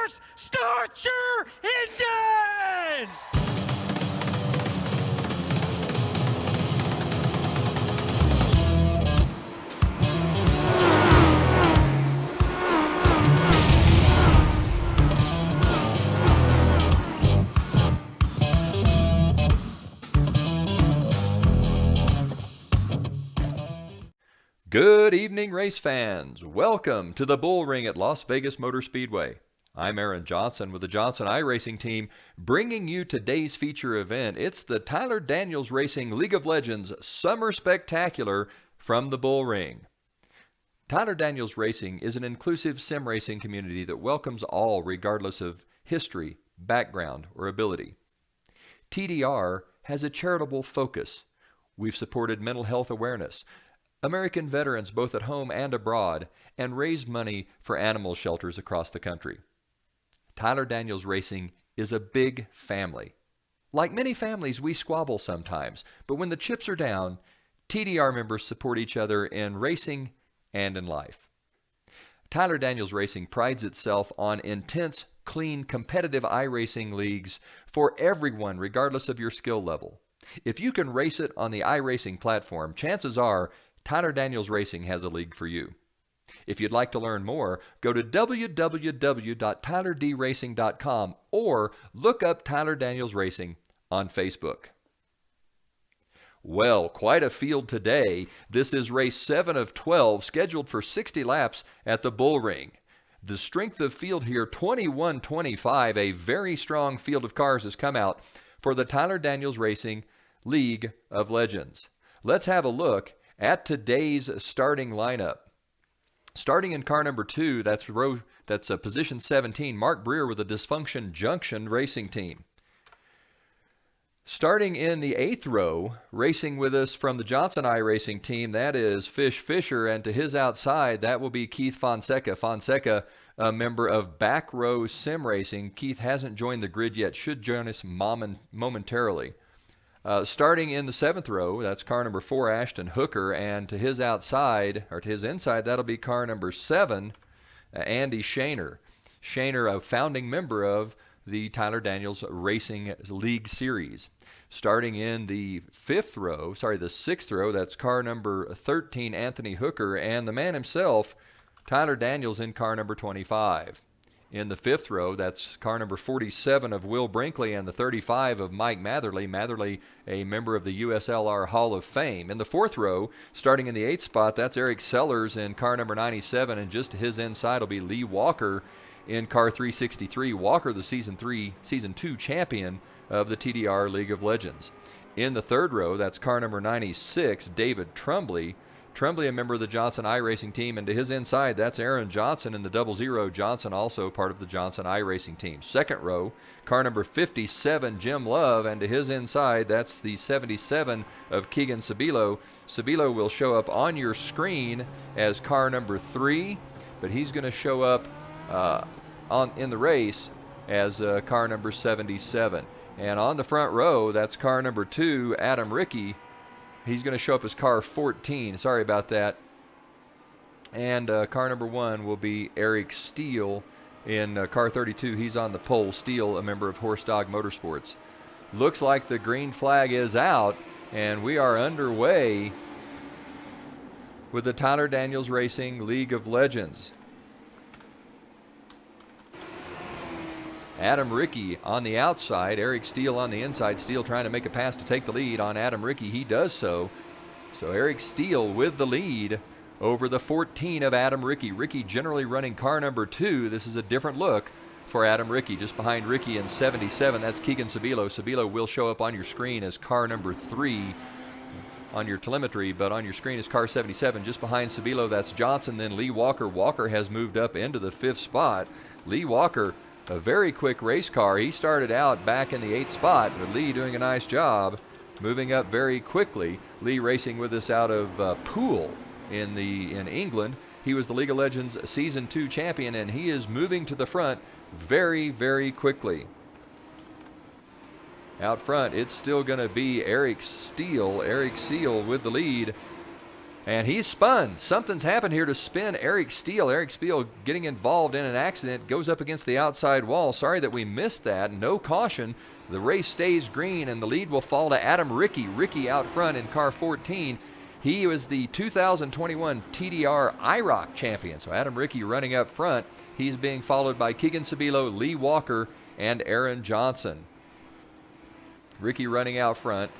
drivers, start your engines! Good evening, race fans. Welcome to the Bullring at Las Vegas Motor Speedway. I'm Aaron Johnson with the Johnson iRacing team, bringing you today's feature event. It's the Tyler Daniels Racing League of Legends Summer Spectacular from the Bullring. Tyler Daniels Racing is an inclusive sim racing community that welcomes all regardless of history, background, or ability. TDR has a charitable focus. We've supported mental health awareness, American veterans both at home and abroad, and raised money for animal shelters across the country. Tyler Daniels Racing is a big family. Like many families, we squabble sometimes, but when the chips are down, TDR members support each other in racing and in life. Tyler Daniels Racing prides itself on intense, clean, competitive iRacing leagues for everyone, regardless of your skill level. If you can race it on the iRacing platform, chances are Tyler Daniels Racing has a league for you. If you'd like to learn more, go to www.tylerdracing.com or look up Tyler Daniels Racing on Facebook. Well, quite a field today. This is race 7 of 12, scheduled for 60 laps at the Bullring. The strength of field here, 21-25, a very strong field of cars has come out for the Tyler Daniels Racing League of Legends. Let's have a look at today's starting lineup. Starting in car number 2, that's position 17, Mark Breer with the Dysfunction Junction Racing Team. Starting in the 8th row, racing with us from the Johnson iRacing team, that is Fish Fisher, and to his outside, that will be Keith Fonseca. Fonseca, a member of Back Row Sim Racing. Keith hasn't joined the grid yet, should join us momentarily. Starting in the 7th row, that's car number 4, Ashton Hooker, and to his outside, or to his inside, that'll be car number 7, Andy Shaner. Shaner, a founding member of the Tyler Daniels Racing League Series. Starting in the 6th row, that's car number 13, Anthony Hooker, and the man himself, Tyler Daniels, in car number 25. In the 5th row, that's car number 47 of Will Brinkley and the 35 of Mike Matherly. Matherly, a member of the USLR Hall of Fame. In the 4th row, starting in the 8th spot, that's Eric Sellers in car number 97, and just to his inside will be Lee Walker in car 363. Walker, the Season 2 champion of the TDR League of Legends. In the 3rd row, that's car number 96, David Trumbley. Trumbley, a member of the Johnson iRacing team, and to his inside, that's Aaron Johnson in the 00. Johnson, also part of the Johnson iRacing team. 2nd row, car number 57, Jim Love, and to his inside, that's the 77 of Keegan Sabilo. Sabilo will show up on your screen as car number 3, but he's going to show up in the race as car number 77. And on the front row, that's car number 2, Adam Rickey. He's going to show up as car 14. Sorry about that. And car number 1 will be Eric Steele in car 32. He's on the pole. Steele, a member of Horse Dog Motorsports. Looks like the green flag is out, and we are underway with the Tyler Daniels Racing League of Legends. Adam Rickey on the outside, Eric Steele on the inside. Steele trying to make a pass to take the lead on Adam Rickey. He does so. So Eric Steele with the lead over the 14 of Adam Rickey. Rickey generally running car number 2. This is a different look for Adam Rickey. Just behind Rickey in 77, that's Keegan Sabilo. Sabilo will show up on your screen as car number 3 on your telemetry, but on your screen is car 77. Just behind Sabilo, that's Johnson, then Lee Walker. Walker has moved up into the 5th spot. Lee Walker, a very quick race car. He started out back in the 8th spot, but Lee doing a nice job moving up very quickly. Lee racing with us out of Poole in England. He was the League of Legends Season 2 champion, and he is moving to the front very, very quickly. Out front, it's still going to be Eric Steele. Eric Steele with the lead And he's spun. Something's happened here to spin Eric Steele. Eric Steele getting involved in an accident, goes up against the outside wall. Sorry that we missed that. No caution. The race stays green, and the lead will fall to Adam Rickey. Rickey out front in car 14. He was the 2021 TDR IROC champion. So Adam Rickey running up front. He's being followed by Keegan Sabilo, Lee Walker, and Aaron Johnson. Rickey running out front.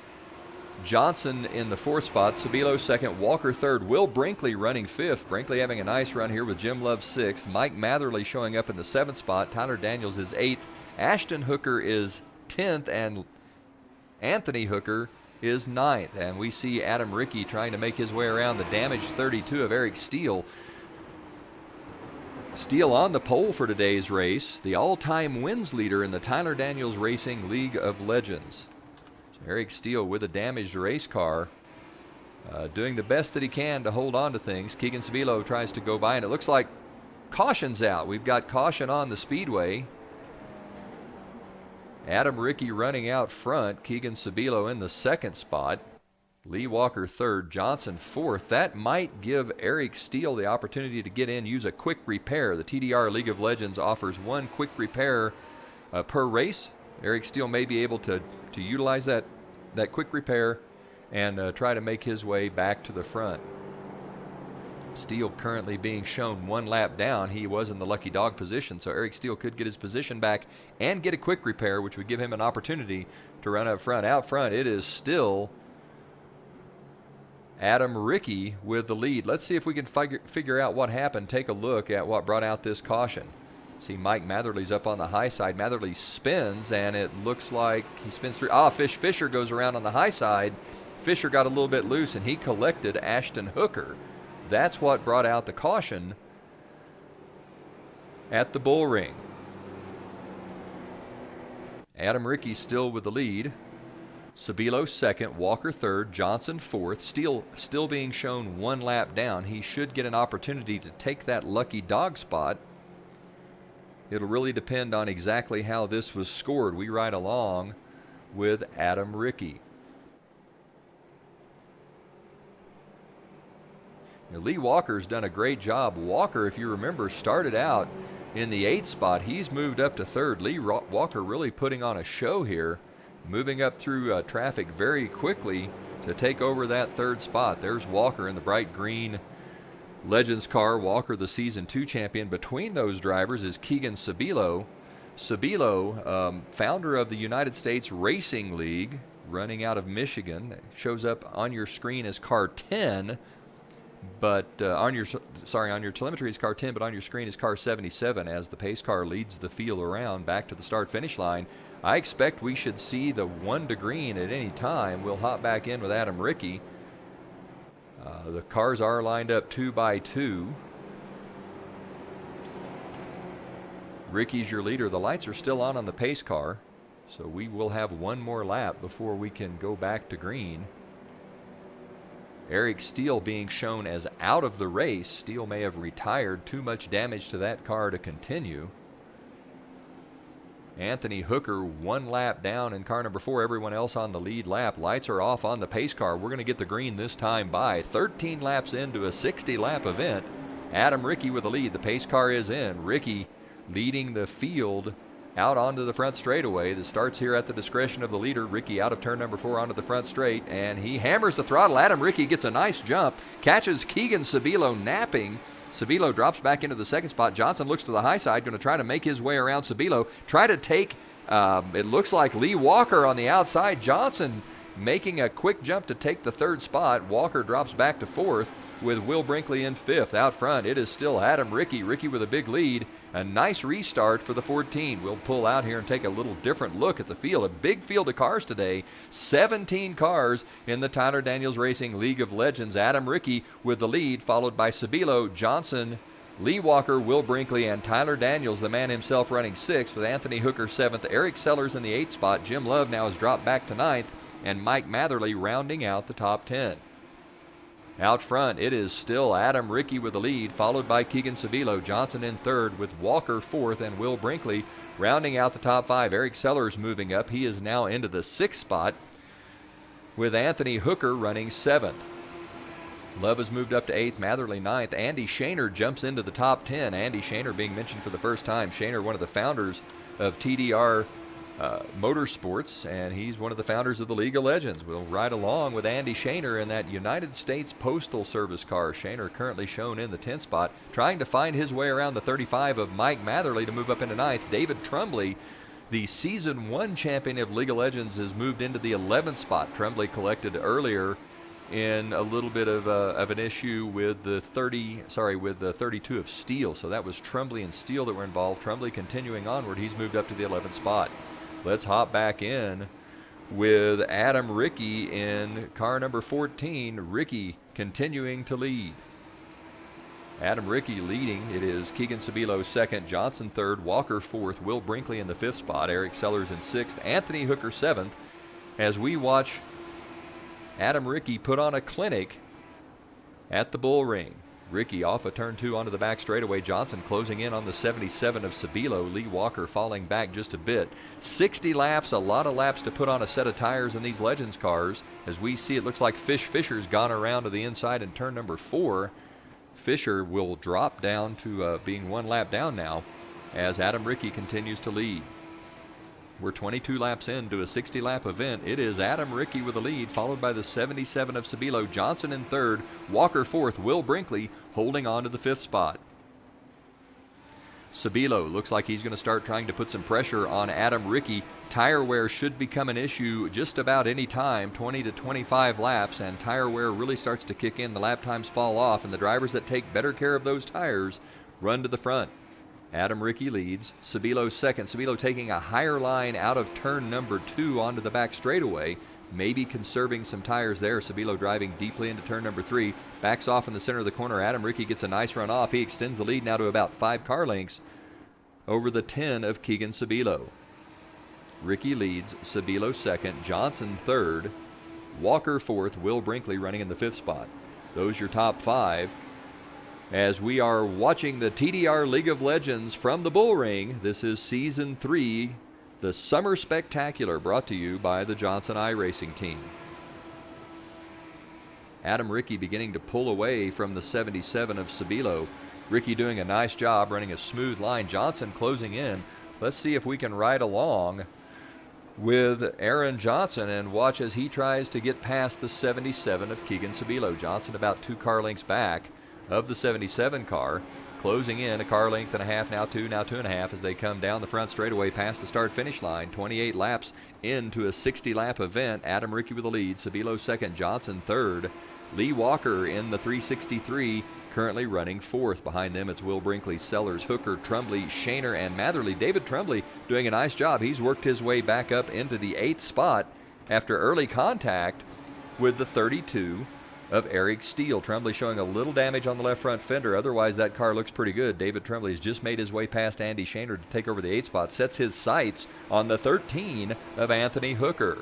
Johnson in the 4th spot, Sabilo 2nd, Walker 3rd, Will Brinkley running 5th. Brinkley having a nice run here with Jim Love 6th. Mike Matherly showing up in the 7th spot. Tyler Daniels is 8th. Ashton Hooker is 10th, and Anthony Hooker is 9th. And we see Adam Rickey trying to make his way around the damaged 32 of Eric Steele. Steele on the pole for today's race, the all-time wins leader in the Tyler Daniels Racing League of Legends. Eric Steele with a damaged race car, doing the best that he can to hold on to things. Keegan Sabilo tries to go by, and it looks like caution's out. We've got caution on the speedway. Adam Rickey running out front. Keegan Sabilo in the 2nd spot. Lee Walker 3rd. Johnson 4th. That might give Eric Steele the opportunity to get in, use a quick repair. The TDR League of Legends offers 1 quick repair per race. Eric Steele may be able to utilize that quick repair and try to make his way back to the front. Steele currently being shown 1 lap down. He was in the lucky dog position, so Eric Steele could get his position back and get a quick repair, which would give him an opportunity to run up front. Out front, it is still Adam Rickey with the lead. Let's see if we can figure out what happened. Take a look at what brought out this caution. See Mike Matherly's up on the high side. Matherly spins, and it looks like he spins through. Fisher goes around on the high side. Fisher got a little bit loose, and he collected Ashton Hooker. That's what brought out the caution at the Bullring. Adam Rickey still with the lead. Sabilo 2nd, Walker 3rd, Johnson 4th. Steele still being shown 1 lap down. He should get an opportunity to take that lucky dog spot. It'll really depend on exactly how this was scored. We ride along with Adam Rickey. Now, Lee Walker's done a great job. Walker, if you remember, started out in the 8th spot. He's moved up to 3rd. Lee Walker really putting on a show here, moving up through traffic very quickly to take over that 3rd spot. There's Walker in the bright green Legends car. Walker, the Season 2 champion. Between those drivers is Keegan Sabilo. Sabilo, founder of the United States Racing League, running out of Michigan. Shows up on your screen as car 10, but on your telemetry is car 10, but on your screen is car 77 as the pace car leads the field around back to the start-finish line. I expect we should see the 1 to green at any time. We'll hop back in with Adam Rickey. The cars are lined up 2 by 2. Rickey's your leader. The lights are still on the pace car, so we will have 1 more lap before we can go back to green. Eric Steele being shown as out of the race. Steele may have retired. Too much damage to that car to continue. Anthony Hooker 1 lap down in car number 4. Everyone else on the lead lap. Lights are off on the pace car. We're going to get the green this time by 13 laps into a 60-lap event. Adam Rickey with the lead. The pace car is in. Rickey leading the field out onto the front straightaway. That starts here at the discretion of the leader. Rickey out of turn number 4 onto the front straight, and he hammers the throttle. Adam Rickey gets a nice jump, catches Keegan Sabilo napping. Sabilo drops back into the 2nd spot. Johnson looks to the high side, going to try to make his way around Sabilo. Try to take, it looks like Lee Walker on the outside. Johnson making a quick jump to take the 3rd spot. Walker drops back to 4th with Will Brinkley in 5th. Out front, it is still Adam Rickey. Rickey with a big lead. A nice restart for the 14. We'll pull out here and take a little different look at the field. A big field of cars today. 17 cars in the Tyler Daniels Racing League of Legends. Adam Rickey with the lead, followed by Sabilo, Johnson, Lee Walker, Will Brinkley, and Tyler Daniels, the man himself, running 6th, with Anthony Hooker 7th. Eric Sellers in the 8th spot. Jim Love now has dropped back to 9th, and Mike Matherly rounding out the top 10. Out front, it is still Adam Rickey with the lead, followed by Keegan Sabilo. Johnson in 3rd, with Walker 4th, and Will Brinkley rounding out the top 5. Eric Sellers moving up. He is now into the 6th spot, with Anthony Hooker running 7th. Love has moved up to 8th, Matherly 9th. Andy Shaner jumps into the top 10. Andy Shaner being mentioned for the first time. Shaner, one of the founders of TDR Motorsports, and he's one of the founders of the League of Legends. We'll ride along with Andy Shaner in that United States Postal Service car. Shaner currently shown in the 10th spot, trying to find his way around the 35 of Mike Matherly to move up into 9th. David Trumbley, the Season 1 champion of League of Legends, has moved into the 11th spot. Trumbley collected earlier in a little bit of an issue with the 32 of Steel. So that was Trumbley and Steel that were involved. Trumbley continuing onward. He's moved up to the 11th spot. Let's hop back in with Adam Rickey in car number 14. Rickey continuing to lead. Adam Rickey leading. It is Keegan Sabilo second, Johnson third, Walker fourth, Will Brinkley in the 5th spot, Eric Sellers in 6th, Anthony Hooker 7th. As we watch Adam Rickey put on a clinic at the Bullring. Rickey off of turn 2 onto the back straightaway. Johnson closing in on the 77 of Sabilo. Lee Walker falling back just a bit. 60 laps, a lot of laps to put on a set of tires in these Legends cars. As we see, it looks like Fisher's gone around to the inside in turn number 4. Fisher will drop down to being 1 lap down now as Adam Rickey continues to lead. We're 22 laps into a 60-lap event. It is Adam Rickey with the lead, followed by the 77 of Sabilo. Johnson in 3rd, Walker 4th, Will Brinkley holding on to the 5th spot. Sabilo looks like he's going to start trying to put some pressure on Adam Rickey. Tire wear should become an issue just about any time, 20 to 25 laps, and tire wear really starts to kick in. The lap times fall off, and the drivers that take better care of those tires run to the front. Adam Rickey leads. Sabilo second. Sabilo taking a higher line out of turn number 2 onto the back straightaway. Maybe conserving some tires there. Sabilo driving deeply into turn number 3. Backs off in the center of the corner. Adam Rickey gets a nice run off. He extends the lead now to about 5 car lengths over the 10 of Keegan Sabilo. Rickey leads. Sabilo second. Johnson third. Walker fourth. Will Brinkley running in the 5th spot. Those your top 5. As we are watching the TDR League of Legends from the Bullring, this is Season 3, the Summer Spectacular, brought to you by the Johnson iRacing team. Adam Rickey beginning to pull away from the 77 of Sabilo. Rickey doing a nice job running a smooth line. Johnson closing in. Let's see if we can ride along with Aaron Johnson and watch as he tries to get past the 77 of Keegan Sabilo. Johnson about 2 car lengths back of the 77 car, closing in a car length and a half, now 2.5 as they come down the front straightaway past the start-finish line. 28 laps into a 60-lap event. Adam Rickey with the lead, Sabilo second, Johnson third. Lee Walker in the 363, currently running 4th. Behind them, it's Will Brinkley, Sellers, Hooker, Trumbley, Shaner, and Matherly. David Trumbley doing a nice job. He's worked his way back up into the 8th spot after early contact with the 32 of Eric Steele. Trumbley showing a little damage on the left front fender. Otherwise, that car looks pretty good. David Trumbley has just made his way past Andy Shaner to take over the 8th spot. Sets his sights on the 13 of Anthony Hooker.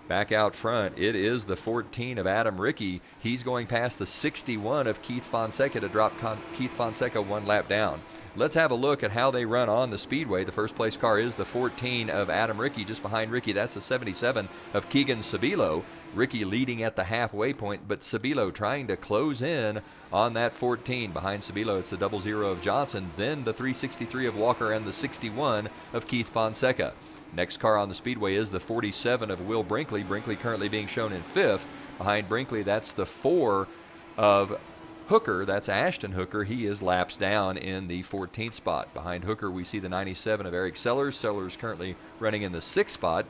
Back out front, it is the 14 of Adam Rickey. He's going past the 61 of Keith Fonseca to drop Keith Fonseca 1 lap down. Let's have a look at how they run on the speedway. The first place car is the 14 of Adam Rickey. Just behind Rickey, that's the 77 of Keegan Sabilo. Rickey leading at the halfway point, but Sabilo trying to close in on that 14. Behind Sabilo, it's the 00 of Johnson, then the 363 of Walker, and the 61 of Keith Fonseca. Next car on the speedway is the 47 of Will Brinkley. Brinkley currently being shown in 5th. Behind Brinkley, that's the 4 of Hooker. That's Ashton Hooker. He is laps down in the 14th spot. Behind Hooker, we see the 97 of Eric Sellers. Sellers currently running in the 6th spot.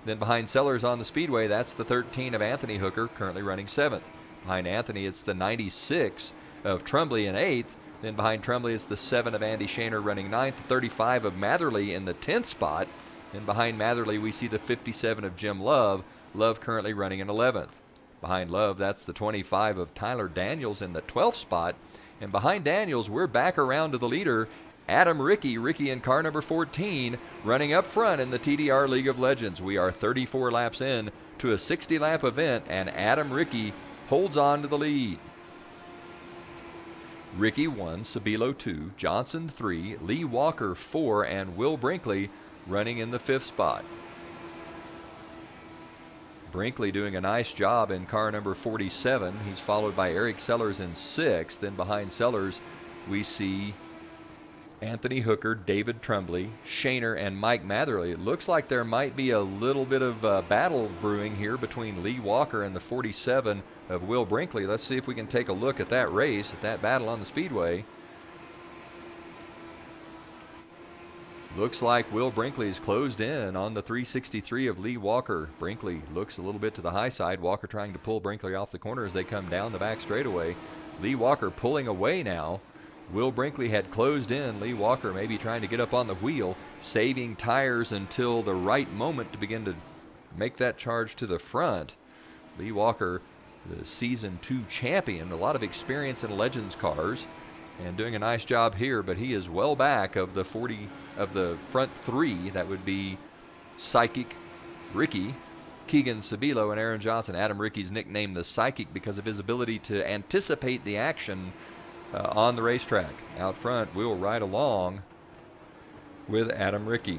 Then behind Sellers on the speedway, that's the 13 of Anthony Hooker, currently running 7th. Behind Anthony, it's the 96 of Trumbley in 8th. Then behind Trumbley, it's the 7 of Andy Shaner running 9th. The 35 of Matherly in the 10th spot. And behind Matherly, we see the 57 of Jim Love. Love currently running in 11th. Behind Love, that's the 25 of Tyler Daniels in the 12th spot. And behind Daniels, we're back around to the leader, Adam Rickey. Rickey in car number 14, running up front in the TDR League of Legends. We are 34 laps in to a 60-lap event, and Adam Rickey holds on to the lead. Rickey 1, Sabilo 2, Johnson 3, Lee Walker 4, and Will Brinkley running in the 5th spot. Brinkley doing a nice job in car number 47. He's followed by Eric Sellers in 6th. Then behind Sellers, we see Anthony Hooker, David Trumbley, Shaner, and Mike Matherly. It looks like there might be a little bit of battle brewing here between Lee Walker and the 47 of Will Brinkley. Let's see if we can take a look at that race, at that battle on the speedway. Looks like Will Brinkley's closed in on the 363 of Lee Walker. Brinkley looks a little bit to the high side. Walker trying to pull Brinkley off the corner as they come down the back straightaway. Lee Walker pulling away now. Will Brinkley had closed in. Lee Walker maybe trying to get up on the wheel, saving tires until the right moment to begin to make that charge to the front. Lee Walker, the Season 2 champion, a lot of experience in Legends cars, and doing a nice job here, but he is well back of the front 3. That would be Psychic, Ricky, Keegan Sabilo, and Aaron Johnson. Adam Ricky's nicknamed the Psychic because of his ability to anticipate the action on the racetrack. Out front, we'll ride along with Adam Ricky.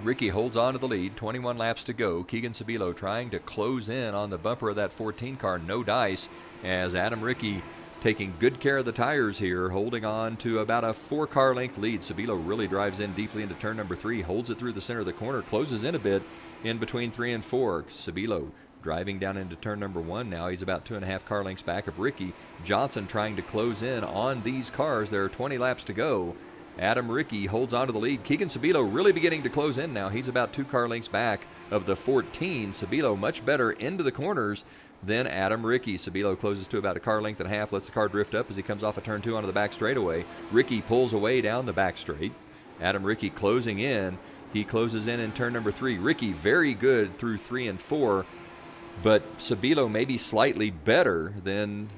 Ricky holds on to the lead, 21 laps to go. Keegan Sabilo trying to close in on the bumper of that 14 car, no dice, as Adam Ricky taking good care of the tires here, holding on to about a 4-car length lead. Sabilo really drives in deeply into turn number 3, holds it through the center of the corner, closes in a bit in between 3 and 4. Sabilo driving down into turn number 1 now. He's about 2.5 car lengths back of Ricky. Johnson trying to close in on these cars. There are 20 laps to go. Adam Ricky holds on to the lead. Keegan Sabilo really beginning to close in now. He's about 2 car lengths back of the 14. Sabilo much better into the corners than Adam Ricky. Sabilo closes to about 1.5 car lengths, lets the car drift up as he comes off of turn 2 onto the back straightaway. Ricky pulls away down the back straight. Adam Ricky closing in. He closes in turn number 3. Ricky very good through 3 and 4, but Sabilo maybe slightly better than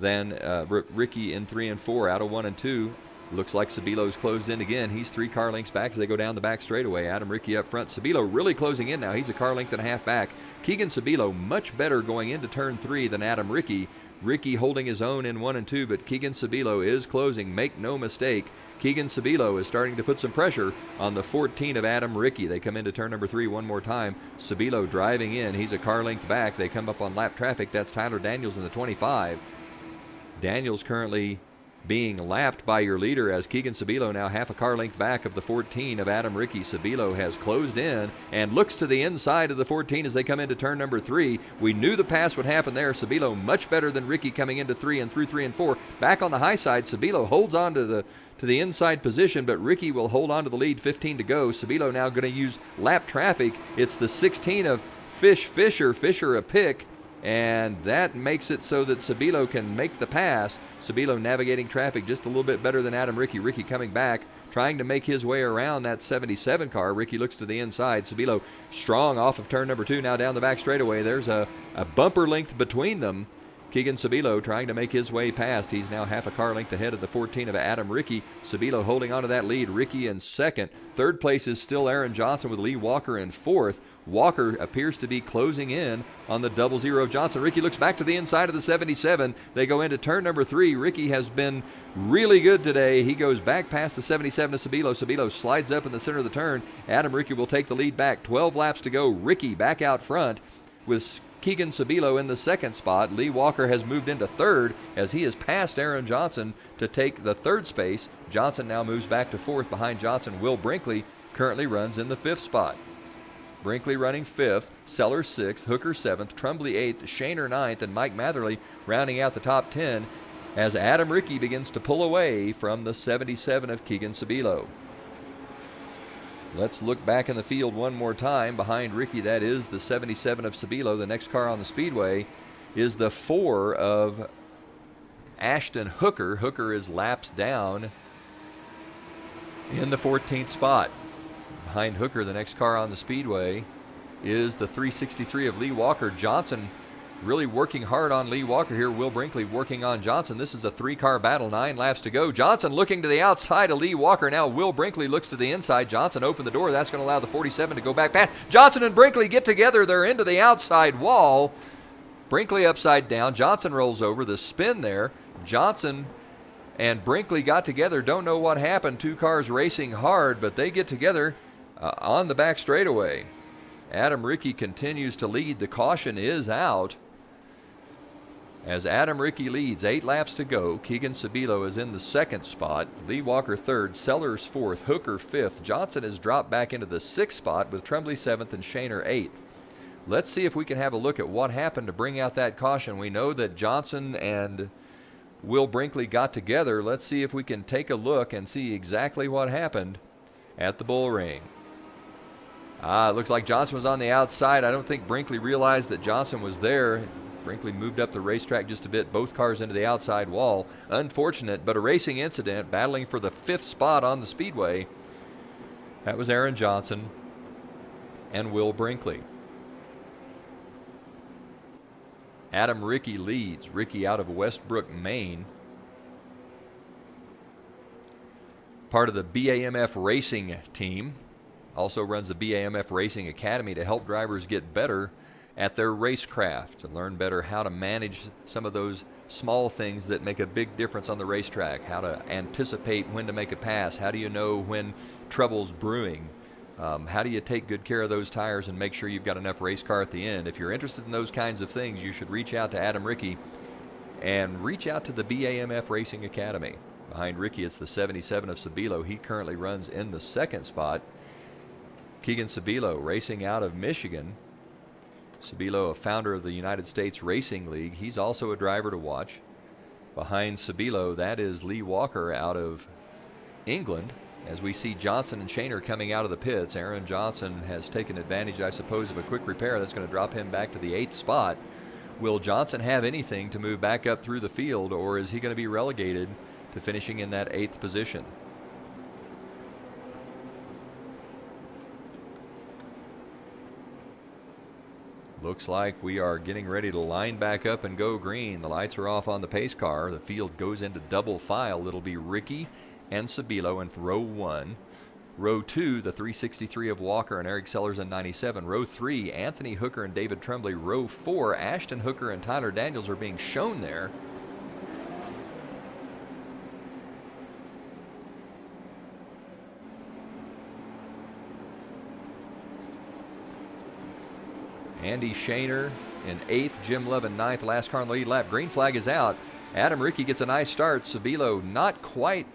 Ricky in 3 and 4 out of 1 and 2. Looks like Sabilo's closed in again. He's 3 car lengths back as they go down the back straightaway. Adam Ricky up front. Sabilo really closing in now. He's 1.5 car lengths back. Keegan Sabilo much better going into turn 3 than Adam Ricky. Ricky holding his own in 1 and 2, but Keegan Sabilo is closing. Make no mistake. Keegan Sabilo is starting to put some pressure on the 14 of Adam Ricky. They come into turn number 3 one more time. Sabilo driving in. He's 1 car length back. They come up on lap traffic. That's Tyler Daniels in the 25. Daniels currently being lapped by your leader as Keegan Sabilo now 1/2 car length back of the 14 of Adam Ricky. Sabilo has closed in and looks to the inside of the 14 as they come into turn number 3. We knew the pass would happen there. Sabilo much better than Ricky coming into 3 and through 3 and 4. Back on the high side, Sabilo holds on to the inside position, but Ricky will hold on to the lead, 15 to go. Sabilo now going to use lap traffic. It's the 16 of Fisher a pick, and that makes it so that Sabilo can make the pass. Sabilo navigating traffic just a little bit better than Adam Ricky. Ricky coming back, trying to make his way around that 77 car. Ricky looks to the inside. Sabilo strong off of turn number 2, now down the back straightaway. There's a bumper length between them. Keegan Sabilo trying to make his way past. He's now 1/2 car length ahead of the 14 of Adam Ricky. Sabilo holding on to that lead. Ricky in 2nd. 3rd place is still Aaron Johnson with Lee Walker in 4th. Walker appears to be closing in on the 00 of Johnson. Ricky looks back to the inside of the 77. They go into turn number 3. Ricky has been really good today. He goes back past the 77 of Sabilo. Sabilo slides up in the center of the turn. Adam Ricky will take the lead back. 12 laps to go. Ricky back out front with Keegan Sabilo in the 2nd spot. Lee Walker has moved into 3rd as he has passed Aaron Johnson to take the 3rd space. Johnson now moves back to 4th. Behind Johnson, Will Brinkley currently runs in the 5th spot. Brinkley running 5th, Sellers 6th, Hooker 7th, Trumbley 8th, Shaner 9th, and Mike Matherly rounding out the top 10 as Adam Ricky begins to pull away from the 77 of Keegan Sabilo. Let's look back in the field one more time. Behind Ricky, that is the 77 of Sabilo. The next car on the speedway is the 4 of Ashton Hooker. Hooker is laps down in the 14th spot. Behind Hooker, the next car on the speedway is the 363 of Lee Walker. Johnson really working hard on Lee Walker here. Will Brinkley working on Johnson. This is a 3-car battle, 9 laps to go. Johnson looking to the outside of Lee Walker. Now Will Brinkley looks to the inside. Johnson opened the door. That's going to allow the 47 to go back past. Johnson and Brinkley get together. They're into the outside wall. Brinkley upside down. Johnson rolls over. The spin there. Johnson and Brinkley got together. Don't know what happened. 2 cars racing hard, but they get together on the back straightaway. Adam Rickey continues to lead. The caution is out. As Adam Rickey leads, 8 laps to go. Keegan Sabilo is in the 2nd spot. Lee Walker 3rd, Sellers 4th, Hooker 5th. Johnson has dropped back into the 6th spot with Tremblay 7th and Shaner 8th. Let's see if we can have a look at what happened to bring out that caution. We know that Johnson and Will Brinkley got together. Let's see if we can take a look and see exactly what happened at the Bullring. It looks like Johnson was on the outside. I don't think Brinkley realized that Johnson was there. Brinkley moved up the racetrack just a bit, both cars into the outside wall. Unfortunate, but a racing incident, battling for the 5th spot on the speedway. That was Aaron Johnson and Will Brinkley. Adam Rickey leads. Rickey out of Westbrook, Maine. Part of the BAMF Racing team. Also runs the BAMF Racing Academy to help drivers get better at their racecraft, to learn better how to manage some of those small things that make a big difference on the racetrack, how to anticipate when to make a pass, how do you know when trouble's brewing, how do you take good care of those tires and make sure you've got enough race car at the end. If you're interested in those kinds of things, you should reach out to Adam Rickey and reach out to the BAMF Racing Academy. Behind Rickey, it's the 77 of Sabilo. He currently runs in the 2nd spot. Keegan Sabilo racing out of Michigan. Sabilo, a founder of the United States Racing League. He's also a driver to watch. Behind Sabilo, that is Lee Walker out of England. As we see Johnson and Shaner coming out of the pits, Aaron Johnson has taken advantage, I suppose, of a quick repair. That's going to drop him back to the 8th spot. Will Johnson have anything to move back up through the field, or is he going to be relegated to finishing in that 8th position? Looks like we are getting ready to line back up and go green. The lights are off on the pace car. The field goes into double file. It'll be Rickey and Sabilo in row 1. Row 2, the 363 of Walker and Eric Sellers in 97. Row 3, Anthony Hooker and David Tremblay. Row 4, Ashton Hooker and Tyler Daniels are being shown there. Andy Shaner in 8th, Jim Love in 9th, last car in the lead lap. Green flag is out. Adam Rickey gets a nice start. Sabilo not quite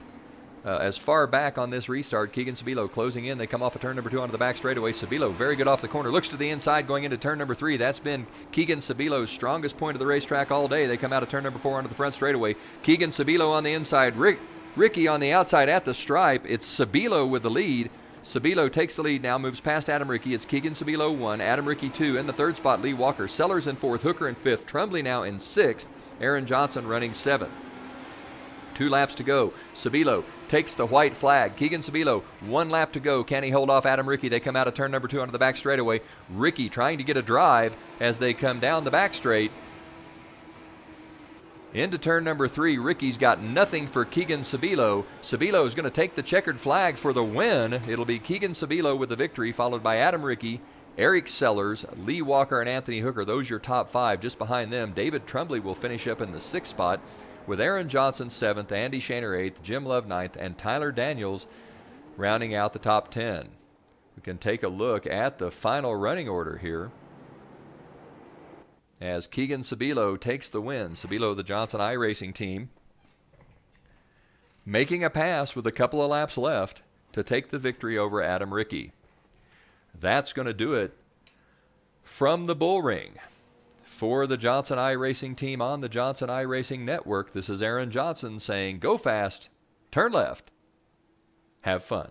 as far back on this restart. Keegan Sabilo closing in. They come off of turn number 2 onto the back straightaway. Sabilo very good off the corner. Looks to the inside going into turn number 3. That's been Keegan Sabilo's strongest point of the racetrack all day. They come out of turn number 4 onto the front straightaway. Keegan Sabilo on the inside. Rickey on the outside at the stripe. It's Sabilo with the lead. Sabilo takes the lead now, moves past Adam Rickey. It's Keegan Sabilo 1, Adam Rickey 2. In the 3rd spot, Lee Walker. Sellers in 4th, Hooker in 5th. Tremblay now in 6th. Aaron Johnson running 7th. 2 laps to go. Sabilo takes the white flag. Keegan Sabilo, 1 lap to go. Can he hold off Adam Rickey? They come out of turn number 2 onto the back straightaway. Rickey trying to get a drive as they come down the back straight. Into turn number 3, Rickey's got nothing for Keegan Sabilo. Sabilo is going to take the checkered flag for the win. It'll be Keegan Sabilo with the victory, followed by Adam Rickey, Eric Sellers, Lee Walker, and Anthony Hooker. Those are your top 5. Just behind them, David Tremblay will finish up in the 6th spot, with Aaron Johnson 7th, Andy Shaner 8th, Jim Love 9th, and Tyler Daniels rounding out the top 10. We can take a look at the final running order here, as Keegan Sabilo takes the win. Sabilo, the Johnson iRacing team, making a pass with a couple of laps left to take the victory over Adam Rickey. That's going to do it from the Bullring. For the Johnson iRacing team on the Johnson iRacing Network, this is Aaron Johnson saying, go fast, turn left, have fun.